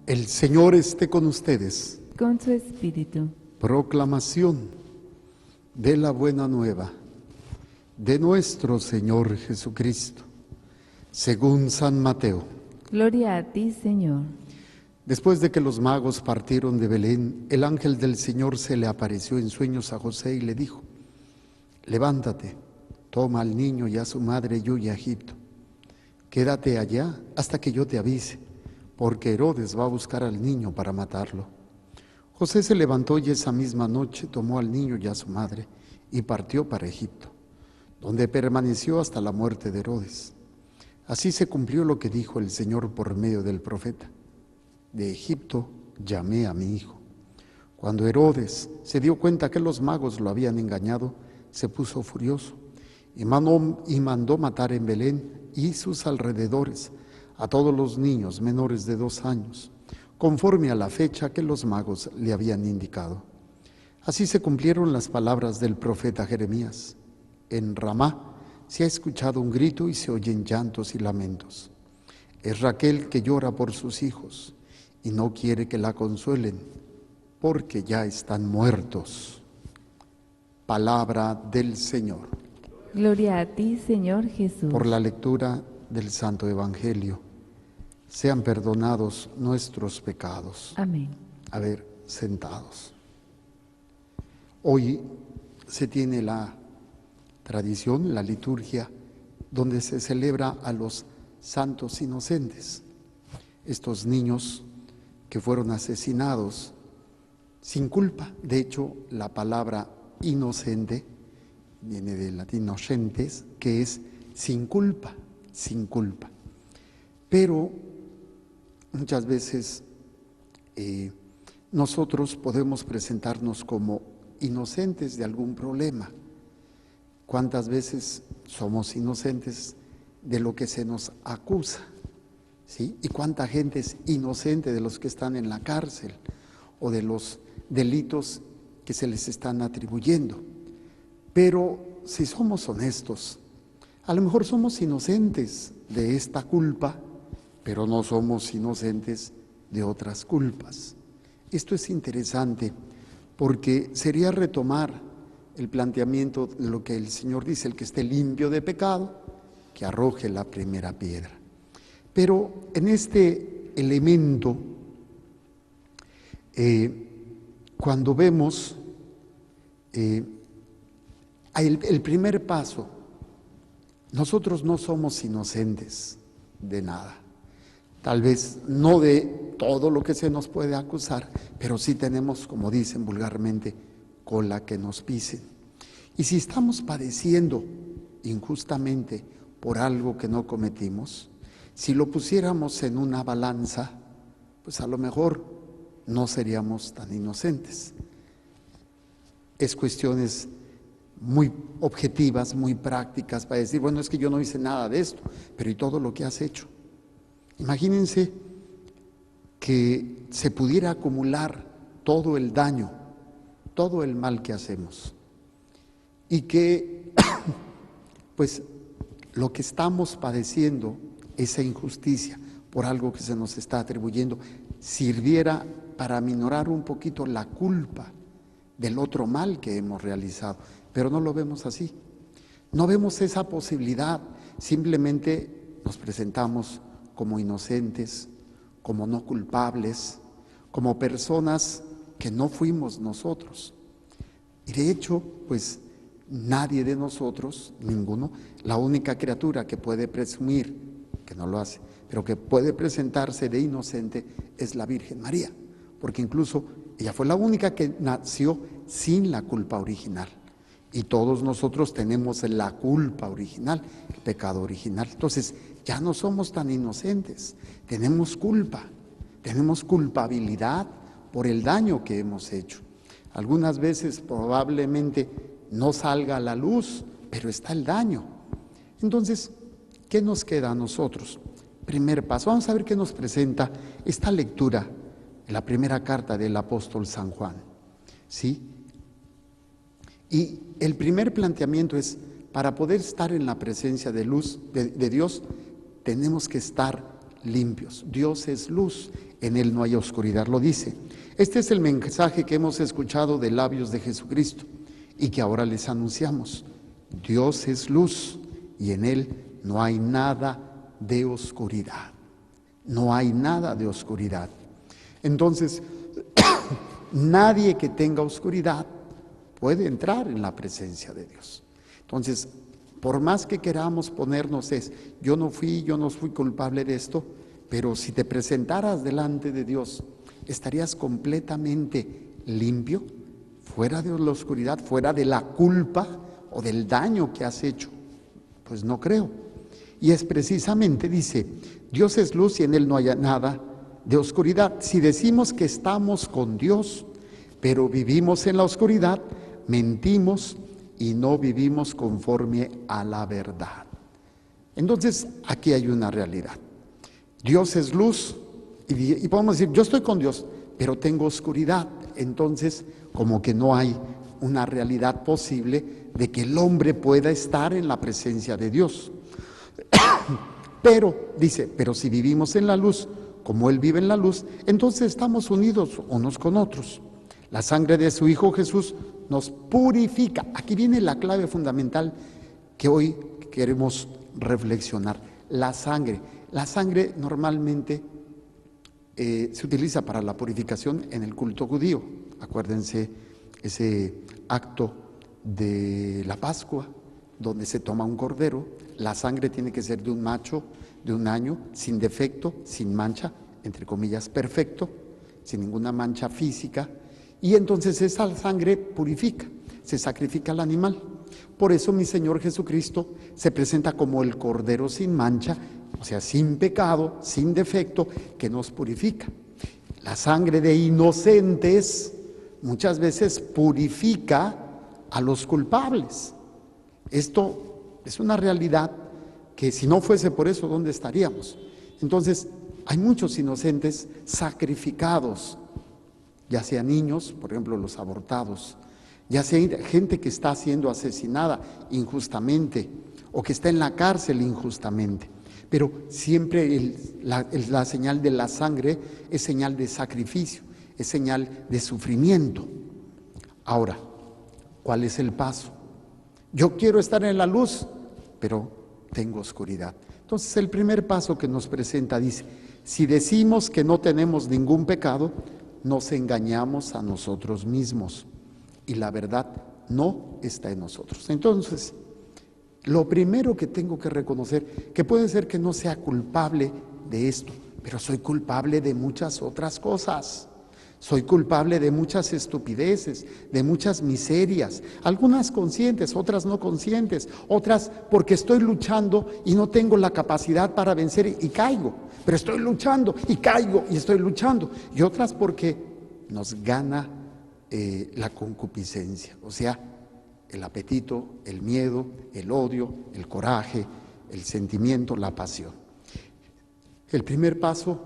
El Señor esté con ustedes. Con su espíritu. Proclamación de la buena nueva de nuestro Señor Jesucristo, según San Mateo. Gloria a ti, Señor. Después de que los magos partieron de Belén, el ángel del Señor se le apareció en sueños a José y le dijo: levántate, toma al niño y a su madre y huye a Egipto. Quédate allá hasta que yo te avise, porque Herodes va a buscar al niño para matarlo. José se levantó y esa misma noche tomó al niño y a su madre y partió para Egipto, donde permaneció hasta la muerte de Herodes. Así se cumplió lo que dijo el Señor por medio del profeta: de Egipto llamé a mi hijo. Cuando Herodes se dio cuenta que los magos lo habían engañado, se puso furioso y mandó matar en Belén y sus alrededores a todos los niños menores de 2 años, conforme a la fecha que los magos le habían indicado. Así se cumplieron las palabras del profeta Jeremías: en Ramá se ha escuchado un grito y se oyen llantos y lamentos. Es Raquel que llora por sus hijos y no quiere que la consuelen, porque ya están muertos. Palabra del Señor. Gloria a ti, Señor Jesús. Por la lectura del Santo Evangelio, sean perdonados nuestros pecados. Amén. A ver, sentados. Hoy se tiene la tradición, la liturgia, donde se celebra a los santos inocentes, estos niños que fueron asesinados sin culpa. De hecho, la palabra inocente viene del latín nocentes, que es sin culpa, sin culpa. Pero muchas veces nosotros podemos presentarnos como inocentes de algún problema. ¿Cuántas veces somos inocentes de lo que se nos acusa? ¿Sí? ¿Y cuánta gente es inocente de los que están en la cárcel o de los delitos que se les están atribuyendo? Pero si somos honestos, a lo mejor somos inocentes de esta culpa, pero no somos inocentes de otras culpas. Esto es interesante porque sería retomar el planteamiento de lo que el Señor dice: el que esté limpio de pecado, que arroje la primera piedra. Pero en este elemento, cuando vemos el primer paso, nosotros no somos inocentes de nada. Tal vez no de todo lo que se nos puede acusar, pero sí tenemos, como dicen vulgarmente, cola que nos pisen. Y si estamos padeciendo injustamente por algo que no cometimos, si lo pusiéramos en una balanza, pues a lo mejor no seríamos tan inocentes. Es cuestiones muy objetivas, muy prácticas, para decir: bueno, es que yo no hice nada de esto, pero ¿y todo lo que has hecho? Imagínense que se pudiera acumular todo el daño, todo el mal que hacemos, y que pues lo que estamos padeciendo, esa injusticia por algo que se nos está atribuyendo, sirviera para aminorar un poquito la culpa del otro mal que hemos realizado. Pero no lo vemos así, no vemos esa posibilidad, simplemente nos presentamos como inocentes, como no culpables, como personas que no fuimos nosotros. Y de hecho, pues nadie de nosotros, ninguno, la única criatura que puede presumir, que no lo hace, pero que puede presentarse de inocente, es la Virgen María, porque incluso ella fue la única que nació sin la culpa original. Y todos nosotros tenemos la culpa original, el pecado original. Entonces, ya no somos tan inocentes, tenemos culpa, tenemos culpabilidad por el daño que hemos hecho. Algunas veces probablemente no salga a la luz, pero está el daño. Entonces, ¿qué nos queda a nosotros? Primer paso, vamos a ver qué nos presenta esta lectura, la primera carta del apóstol San Juan, ¿sí? Y el primer planteamiento es: para poder estar en la presencia de luz de Dios, tenemos que estar limpios. Dios es luz, en Él no hay oscuridad, lo dice. Este es el mensaje que hemos escuchado de labios de Jesucristo y que ahora les anunciamos. Dios es luz y en Él no hay nada de oscuridad. No hay nada de oscuridad. Entonces, nadie que tenga oscuridad puede entrar en la presencia de Dios. Entonces, por más que queramos ponernos yo no fui culpable de esto, pero si te presentaras delante de Dios, ¿estarías completamente limpio? Fuera de la oscuridad, fuera de la culpa o del daño que has hecho. Pues no creo. Y es precisamente, dice, Dios es luz y en Él no hay nada de oscuridad. Si decimos que estamos con Dios, pero vivimos en la oscuridad, mentimos y no vivimos conforme a la verdad. Entonces, aquí hay una realidad. Dios es luz y podemos decir, yo estoy con Dios, pero tengo oscuridad. Entonces, como que no hay una realidad posible de que el hombre pueda estar en la presencia de Dios. Pero, dice, pero si vivimos en la luz, como Él vive en la luz, entonces estamos unidos unos con otros. La sangre de su Hijo Jesús nos purifica. Aquí viene la clave fundamental que hoy queremos reflexionar. La sangre normalmente se utiliza para la purificación en el culto judío. Acuérdense ese acto de la Pascua, donde se toma un cordero. La sangre tiene que ser de un macho de un año, sin defecto, sin mancha, entre comillas, perfecto, sin ninguna mancha física. Y entonces esa sangre purifica, se sacrifica al animal. Por eso mi Señor Jesucristo se presenta como el cordero sin mancha, o sea, sin pecado, sin defecto, que nos purifica. La sangre de inocentes muchas veces purifica a los culpables. Esto es una realidad que si no fuese por eso, ¿dónde estaríamos? Entonces, hay muchos inocentes sacrificados, ya sea niños, por ejemplo, los abortados, ya sea gente que está siendo asesinada injustamente o que está en la cárcel injustamente. Pero siempre la señal de la sangre es señal de sacrificio, es señal de sufrimiento. Ahora, ¿cuál es el paso? Yo quiero estar en la luz, pero tengo oscuridad. Entonces el primer paso que nos presenta dice, si decimos que no tenemos ningún pecado, nos engañamos a nosotros mismos y la verdad no está en nosotros. Entonces, lo primero que tengo que reconocer, que puede ser que no sea culpable de esto, pero soy culpable de muchas otras cosas. Soy culpable de muchas estupideces, de muchas miserias, algunas conscientes, otras no conscientes, otras porque estoy luchando y no tengo la capacidad para vencer y caigo, pero estoy luchando y caigo y estoy luchando, y otras porque nos gana la concupiscencia, o sea, el apetito, el miedo, el odio, el coraje, el sentimiento, la pasión. El primer paso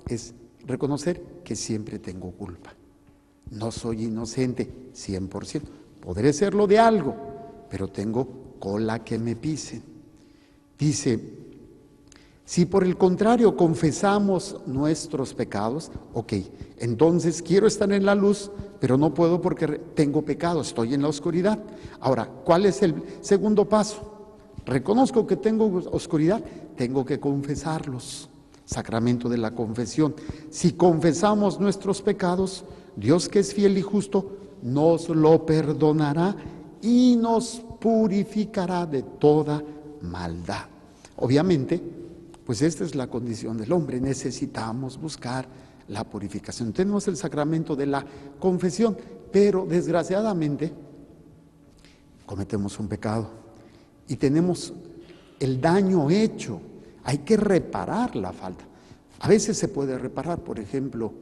es reconocer que siempre tengo culpa. No soy inocente 100%. Podré serlo de algo, pero tengo cola que me pisen. Dice, si por el contrario confesamos nuestros pecados, ok, entonces quiero estar en la luz, pero no puedo porque tengo pecado, estoy en la oscuridad. Ahora, ¿cuál es el segundo paso? Reconozco que tengo oscuridad, tengo que confesarlos. Sacramento de la confesión. Si confesamos nuestros pecados, Dios, que es fiel y justo, nos lo perdonará y nos purificará de toda maldad. Obviamente, pues esta es la condición del hombre, necesitamos buscar la purificación. Tenemos el sacramento de la confesión, pero desgraciadamente cometemos un pecado y tenemos el daño hecho. Hay que reparar la falta. A veces se puede reparar, por ejemplo,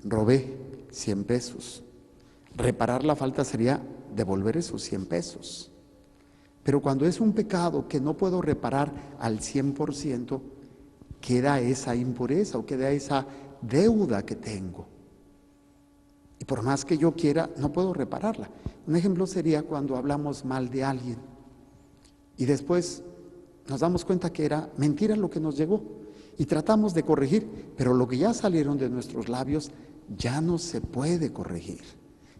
robé 100 pesos. Reparar la falta sería devolver esos 100 pesos. Pero cuando es un pecado que no puedo reparar al 100%, queda esa impureza o queda esa deuda que tengo. Y por más que yo quiera, no puedo repararla. Un ejemplo sería cuando hablamos mal de alguien y después nos damos cuenta que era mentira lo que nos llegó y tratamos de corregir, pero lo que ya salieron de nuestros labios ya no se puede corregir.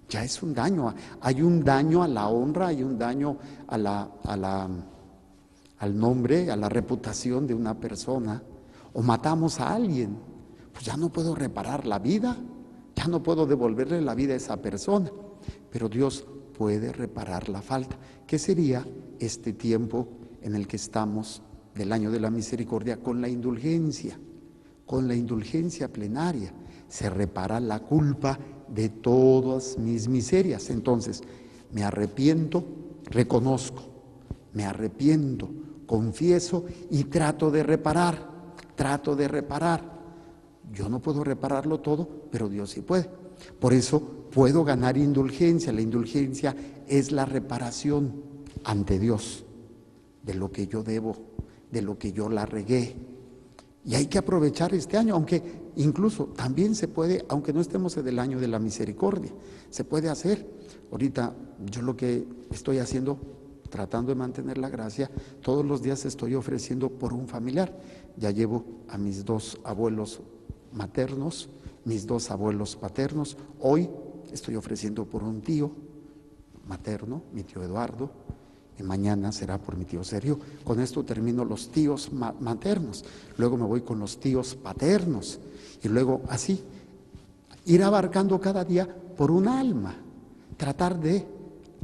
Ya es un daño. Hay un daño a la honra, hay un daño al nombre, a la reputación de una persona. O matamos a alguien, pues ya no puedo reparar la vida, ya no puedo devolverle la vida a esa persona. Pero Dios puede reparar la falta. ¿Qué sería este tiempo en el que estamos del año de la misericordia? Con la indulgencia plenaria se repara la culpa de todas mis miserias. Entonces, me arrepiento, reconozco, me arrepiento, confieso y trato de reparar. Yo no puedo repararlo todo, pero Dios sí puede. Por eso puedo ganar indulgencia. La indulgencia es la reparación ante Dios de lo que yo debo, de lo que yo la regué. Y hay que aprovechar este año, aunque incluso también se puede, aunque no estemos en el año de la misericordia, se puede hacer. Ahorita yo lo que estoy haciendo, tratando de mantener la gracia, todos los días estoy ofreciendo por un familiar. Ya llevo a mis 2 abuelos maternos, mis 2 abuelos paternos. Hoy estoy ofreciendo por un tío materno, mi tío Eduardo, y mañana será por mi tío Sergio. Con esto termino los tíos maternos, luego me voy con los tíos paternos, y luego así, ir abarcando cada día por un alma, tratar de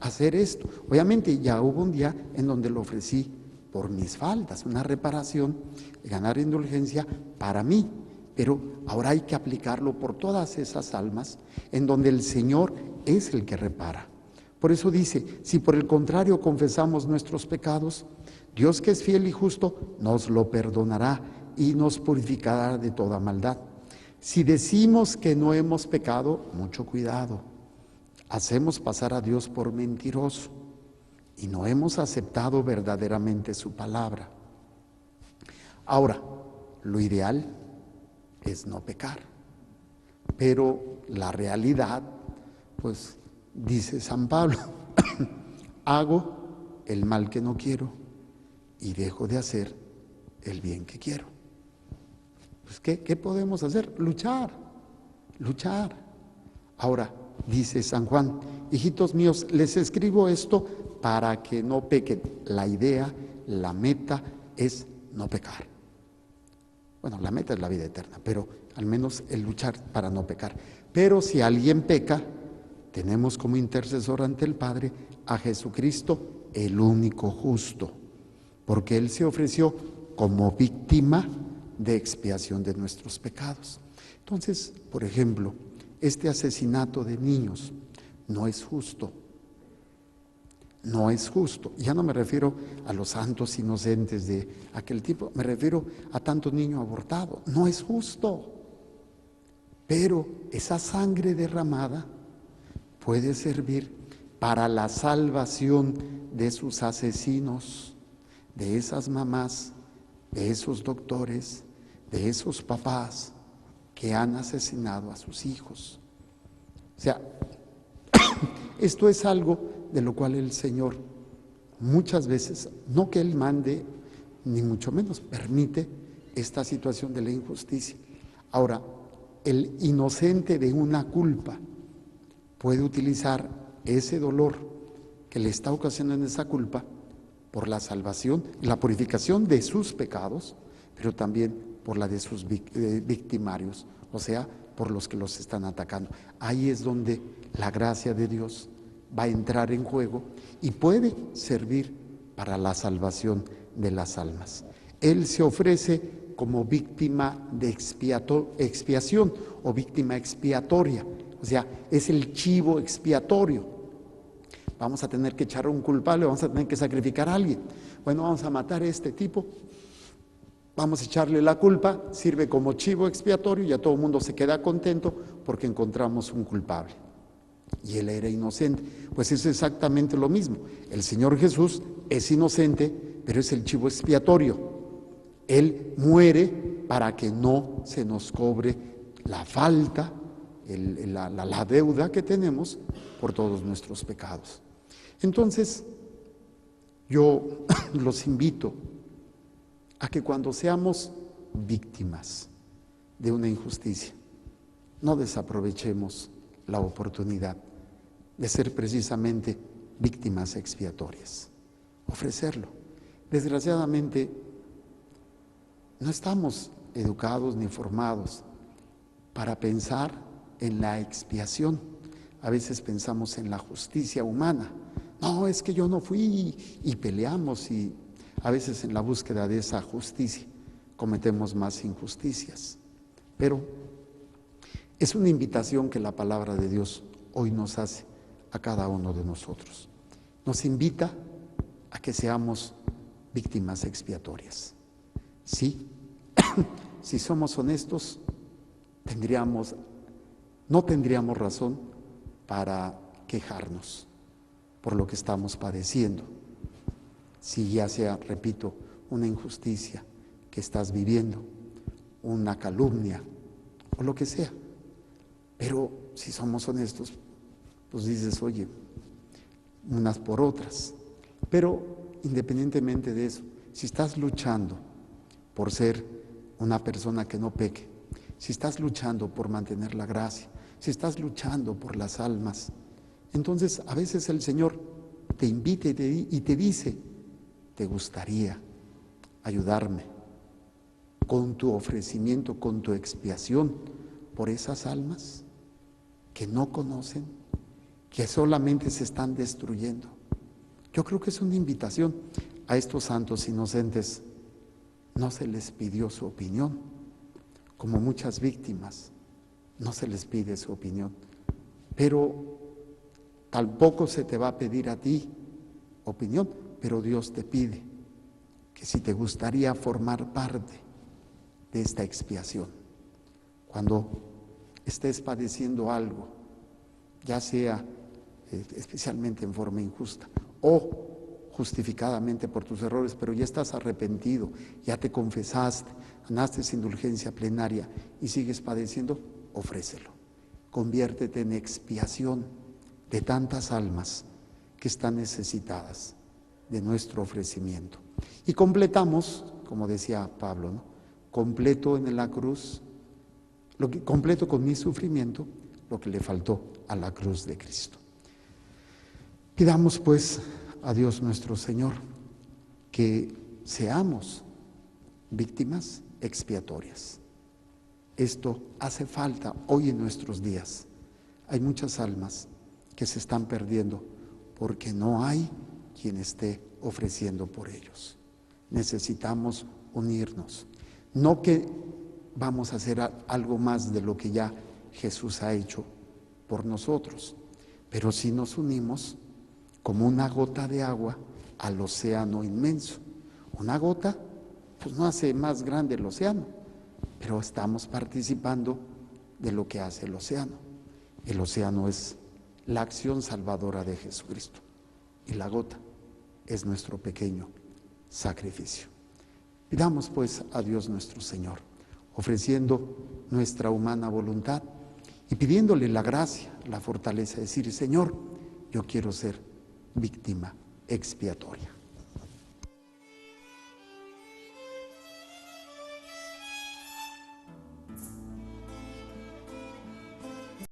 hacer esto. Obviamente ya hubo un día en donde lo ofrecí por mis faltas, una reparación, ganar indulgencia para mí, pero ahora hay que aplicarlo por todas esas almas en donde el Señor es el que repara. Por eso dice, si por el contrario confesamos nuestros pecados, Dios, que es fiel y justo, nos lo perdonará y nos purificará de toda maldad. Si decimos que no hemos pecado, mucho cuidado, hacemos pasar a Dios por mentiroso y no hemos aceptado verdaderamente su palabra. Ahora, lo ideal es no pecar, pero la realidad, pues, dice San Pablo, hago el mal que no quiero y dejo de hacer el bien que quiero. Pues, ¿qué podemos hacer? Luchar. Ahora, dice San Juan, hijitos míos, les escribo esto para que no pequen. La idea, la meta es no pecar. Bueno, la meta es la vida eterna, pero al menos el luchar para no pecar. Pero si alguien peca, tenemos como intercesor ante el Padre a Jesucristo, el único justo, porque Él se ofreció como víctima de expiación de nuestros pecados. Entonces, por ejemplo, este asesinato de niños no es justo. No es justo. Ya no me refiero a los santos inocentes de aquel tipo, me refiero a tanto niño abortado. No es justo. Pero esa sangre derramada puede servir para la salvación de sus asesinos, de esas mamás, de esos doctores, de esos papás que han asesinado a sus hijos. O sea, esto es algo de lo cual el Señor muchas veces, no que Él mande, ni mucho menos permite esta situación de la injusticia. Ahora, el inocente de una culpa puede utilizar ese dolor que le está ocasionando esa culpa por la salvación, la purificación de sus pecados, pero también por la de sus victimarios, o sea, por los que los están atacando. Ahí es donde la gracia de Dios va a entrar en juego y puede servir para la salvación de las almas. Él se ofrece como víctima de expiación o víctima expiatoria, o sea, es el chivo expiatorio. Vamos a tener que echar a un culpable, vamos a tener que sacrificar a alguien. Bueno, vamos a matar a este tipo, vamos a echarle la culpa, sirve como chivo expiatorio y ya todo el mundo se queda contento porque encontramos un culpable. Y él era inocente. Pues es exactamente lo mismo. El Señor Jesús es inocente, pero es el chivo expiatorio. Él muere para que no se nos cobre la falta, la deuda que tenemos por todos nuestros pecados. Entonces, yo los invito a que cuando seamos víctimas de una injusticia. No desaprovechemos la oportunidad de ser precisamente víctimas expiatorias. Ofrecerlo. Desgraciadamente, no estamos educados ni formados para pensar en la expiación. A veces pensamos en la justicia humana. No, es que yo no fui, y peleamos, y a veces en la búsqueda de esa justicia cometemos más injusticias. Pero es una invitación que la palabra de Dios hoy nos hace a cada uno de nosotros. Nos invita a que seamos víctimas expiatorias. Sí, si somos honestos, no tendríamos razón para quejarnos por lo que estamos padeciendo. Si ya sea, repito, una injusticia que estás viviendo, una calumnia o lo que sea. Pero si somos honestos, pues dices, oye, unas por otras. Pero independientemente de eso, si estás luchando por ser una persona que no peque, si estás luchando por mantener la gracia, si estás luchando por las almas, entonces a veces el Señor te invita y te dice, ¿te gustaría ayudarme con tu ofrecimiento, con tu expiación por esas almas que no conocen, que solamente se están destruyendo? Yo creo que es una invitación. A estos santos inocentes no se les pidió su opinión, como muchas víctimas, no se les pide su opinión, pero tampoco se te va a pedir a ti opinión, pero Dios te pide que si te gustaría formar parte de esta expiación, cuando estés padeciendo algo, ya sea especialmente en forma injusta o justificadamente por tus errores, pero ya estás arrepentido, ya te confesaste, ganaste indulgencia plenaria y sigues padeciendo, ofrécelo. Conviértete en expiación de tantas almas que están necesitadas de nuestro ofrecimiento. Y completamos, como decía Pablo, ¿no? Completo en la cruz, completo con mi sufrimiento, lo que le faltó a la cruz de Cristo. Pidamos pues a Dios nuestro Señor que seamos víctimas expiatorias. Esto hace falta hoy en nuestros días. Hay muchas almas que se están perdiendo porque no hay quien esté ofreciendo por ellos. Necesitamos unirnos. No que vamos a hacer algo más de lo que ya Jesús ha hecho por nosotros, pero si nos unimos como una gota de agua al océano inmenso. Una gota, pues no hace más grande el océano, pero estamos participando de lo que hace el océano. El océano es la acción salvadora de Jesucristo y la gota es nuestro pequeño sacrificio. Pidamos pues a Dios nuestro Señor, ofreciendo nuestra humana voluntad y pidiéndole la gracia, la fortaleza de decir, Señor, yo quiero ser víctima expiatoria.